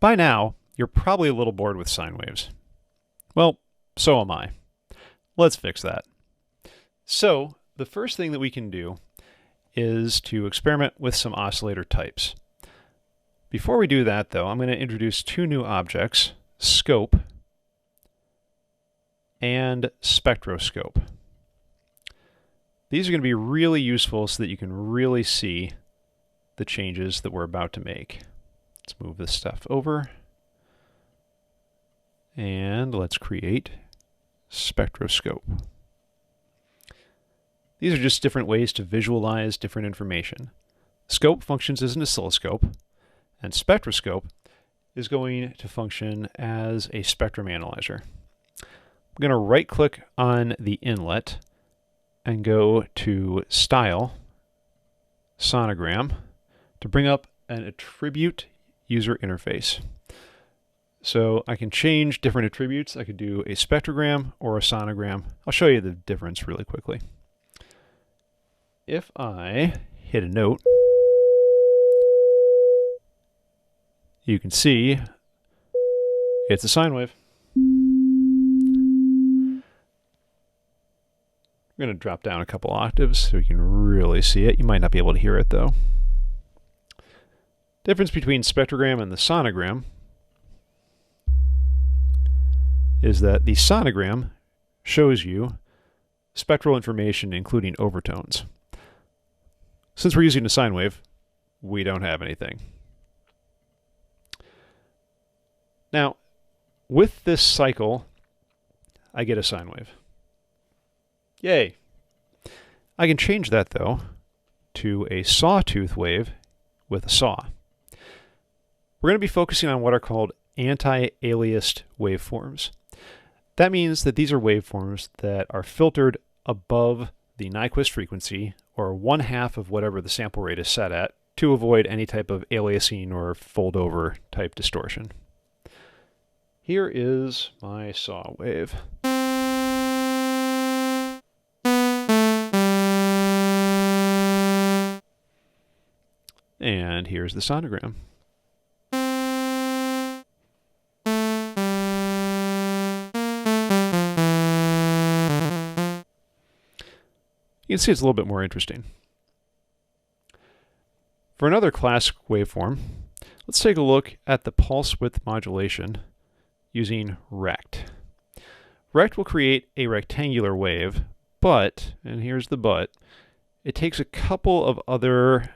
By now, you're probably a little bored with sine waves. Well, so am I. Let's fix that. So, the first thing that we can do is to experiment with some oscillator types. Before we do that, though, I'm going to introduce two new objects, scope and spectroscope. These are going to be really useful so that you can really see the changes that we're about to make. Let's move this stuff over. And let's create spectroscope. These are just different ways to visualize different information. Scope functions as an oscilloscope, and spectroscope is going to function as a spectrum analyzer. I'm going to right-click on the inlet and go to Style, Sonogram, to bring up an attribute user interface. So I can change different attributes. I could do a spectrogram or a sonogram. I'll show you the difference really quickly. If I hit a note, you can see it's a sine wave. I'm going to drop down a couple octaves so you can really see it. You might not be able to hear it though. Difference between spectrogram and the sonogram is that the sonogram shows you spectral information including overtones. Since we're using a sine wave, we don't have anything. Now, with this cycle, I get a sine wave. Yay! I can change that, though, to a sawtooth wave with a saw. We're going to be focusing on what are called anti-aliased waveforms. That means that these are waveforms that are filtered above the Nyquist frequency, or 1/2 of whatever the sample rate is set at, to avoid any type of aliasing or fold-over type distortion. Here is my saw wave. And here's the sonogram. You can see it's a little bit more interesting. For another classic waveform, let's take a look at the pulse width modulation using rect. Rect will create a rectangular wave, but, and here's the but, it takes a couple of other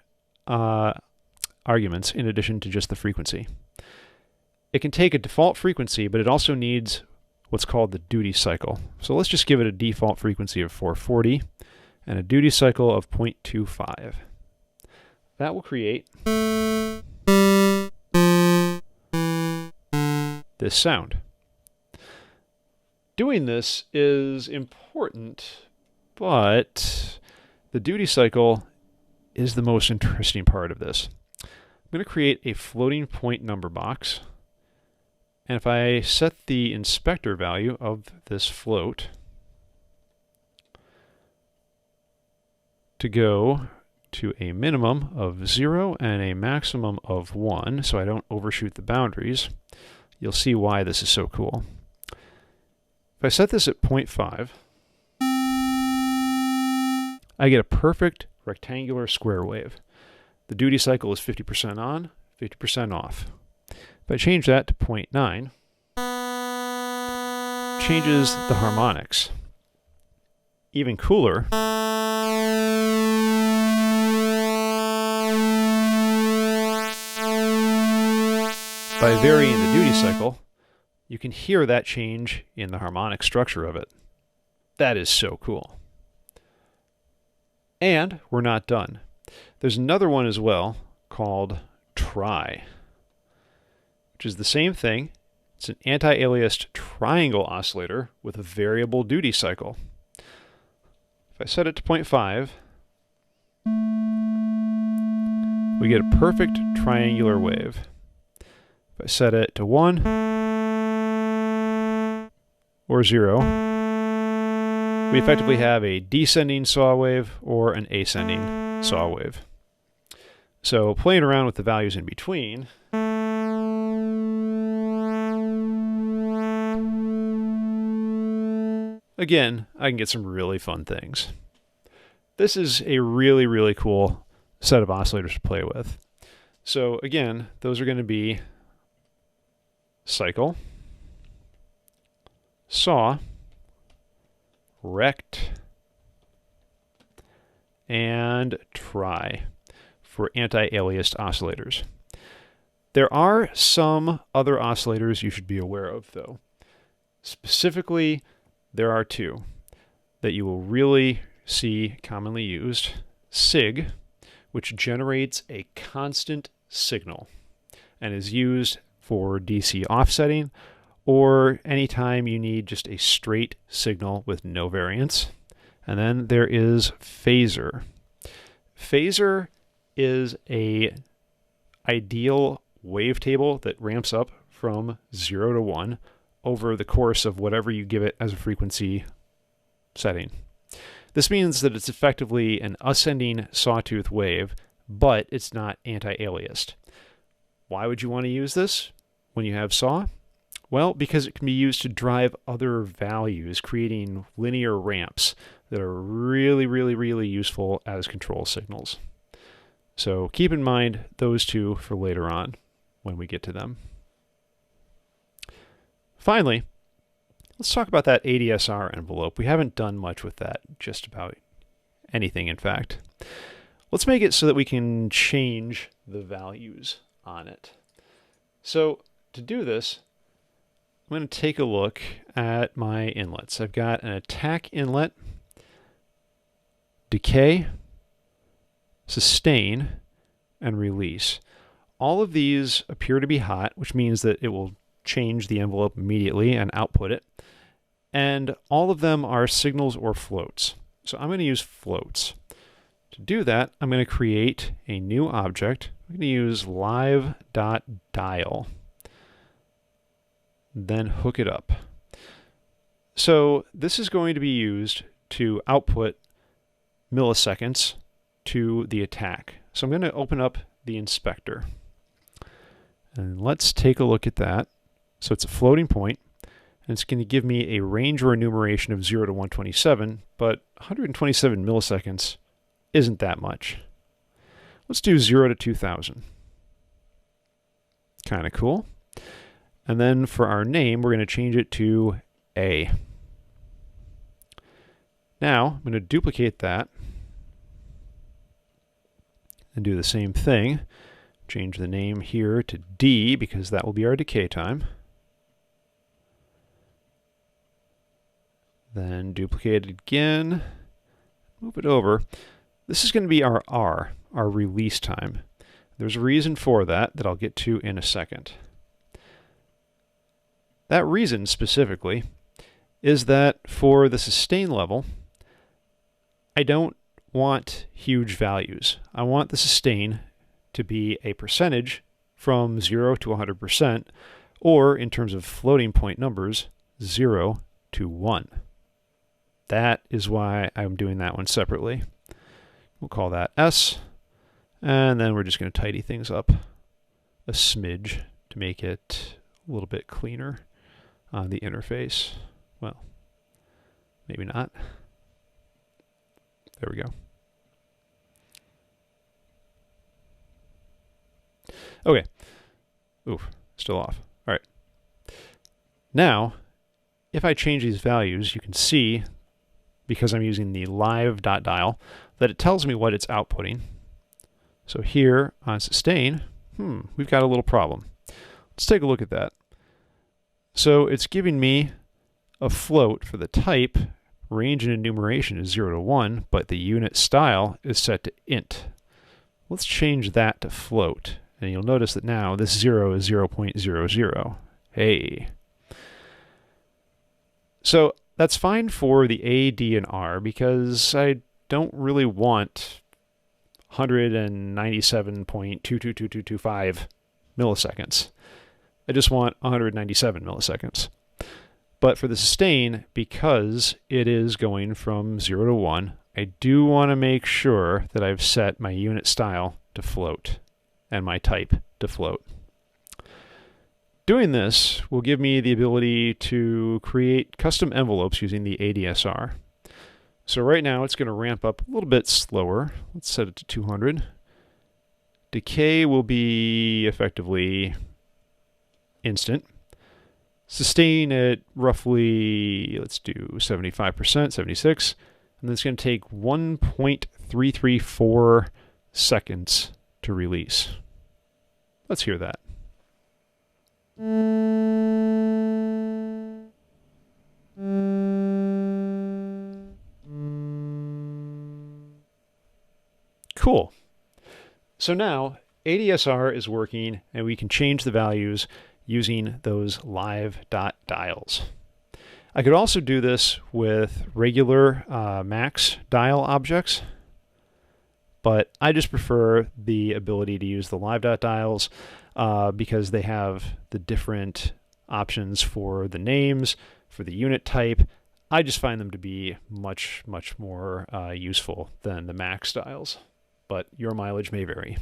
arguments in addition to just the frequency. It can take a default frequency, but it also needs what's called the duty cycle. So let's just give it a default frequency of 440 and a duty cycle of 0.25. That will create this sound. Doing this is important, but the duty cycle is the most interesting part of this. I'm going to create a floating point number box, and if I set the inspector value of this float to go to a minimum of 0 and a maximum of 1, so I don't overshoot the boundaries, you'll see why this is so cool. If I set this at 0.5, I get a perfect rectangular square wave. The duty cycle is 50% on, 50% off. If I change that to 0.9, changes the harmonics. Even cooler, by varying the duty cycle, you can hear that change in the harmonic structure of it. That is so cool. And we're not done. There's another one as well called tri, which is the same thing. It's an anti-aliased triangle oscillator with a variable duty cycle. If I set it to 0.5, we get a perfect triangular wave. If I set it to 1 or 0, we effectively have a descending saw wave or an ascending saw wave. So playing around with the values in between, again, I can get some really fun things. This is a really, really cool set of oscillators to play with. So again, those are going to be cycle, saw, rect, and try for anti-aliased oscillators. There are some other oscillators you should be aware of, though. Specifically, there are two that you will really see commonly used. SIG, which generates a constant signal and is used for DC offsetting or anytime you need just a straight signal with no variance. And then there is phasor. Phasor is a ideal wavetable that ramps up from 0 to 1 over the course of whatever you give it as a frequency setting. This means that it's effectively an ascending sawtooth wave, but it's not anti-aliased. Why would you want to use this when you have saw? Well, because it can be used to drive other values, creating linear ramps that are really, really, really useful as control signals. So keep in mind those two for later on when we get to them. Finally, let's talk about that ADSR envelope. We haven't done much with that, just about anything, in fact. Let's make it so that we can change the values on it. So to do this, I'm going to take a look at my inlets. I've got an attack inlet, decay, sustain, and release. All of these appear to be hot, which means that it will change the envelope immediately and output it. And all of them are signals or floats. So I'm going to use floats. To do that, I'm going to create a new object. I'm going to use live.dial. Then hook it up. So this is going to be used to output milliseconds to the attack. So I'm going to open up the inspector. And let's take a look at that. So it's a floating point, and it's going to give me a range or enumeration of 0 to 127, but 127 milliseconds isn't that much. Let's do 0 to 2000. Kind of cool. And then for our name, we're going to change it to A. Now, I'm going to duplicate that and do the same thing. Change the name here to D because that will be our decay time. Then duplicate it again, move it over. This is going to be our R, our release time. There's a reason for that I'll get to in a second. That reason specifically is that for the sustain level, I don't want huge values. I want the sustain to be a percentage from 0 to 100%, or in terms of floating point numbers, 0 to 1. That is why I'm doing that one separately. We'll call that S, and then we're just going to tidy things up a smidge to make it a little bit cleaner on the interface. Well, maybe not. There we go. Okay. Oof, still off. All right. Now, if I change these values, you can see, because I'm using the live.dial, that it tells me what it's outputting. So here on sustain, we've got a little problem. Let's take a look at that. So it's giving me a float for the type. Range and enumeration is 0 to 1, but the unit style is set to int. Let's change that to float. And you'll notice that now this 0 is 0.00. Hey. So that's fine for the A, D, and R because I don't really want 197.222225 milliseconds. I just want 197 milliseconds. But for the sustain, because it is going from 0 to 1, I do want to make sure that I've set my unit style to float and my type to float. Doing this will give me the ability to create custom envelopes using the ADSR. So right now it's going to ramp up a little bit slower. Let's set it to 200. Decay will be effectively instant. Sustain at roughly, let's do 75%, 76. And then it's going to take 1.334 seconds to release. Let's hear that. Cool. So now ADSR is working and we can change the values using those live dot dials. I could also do this with regular max dial objects, but I just prefer the ability to use the live dot dials because they have the different options for the names, for the unit type. I just find them to be much more useful than the max dials, but your mileage may vary.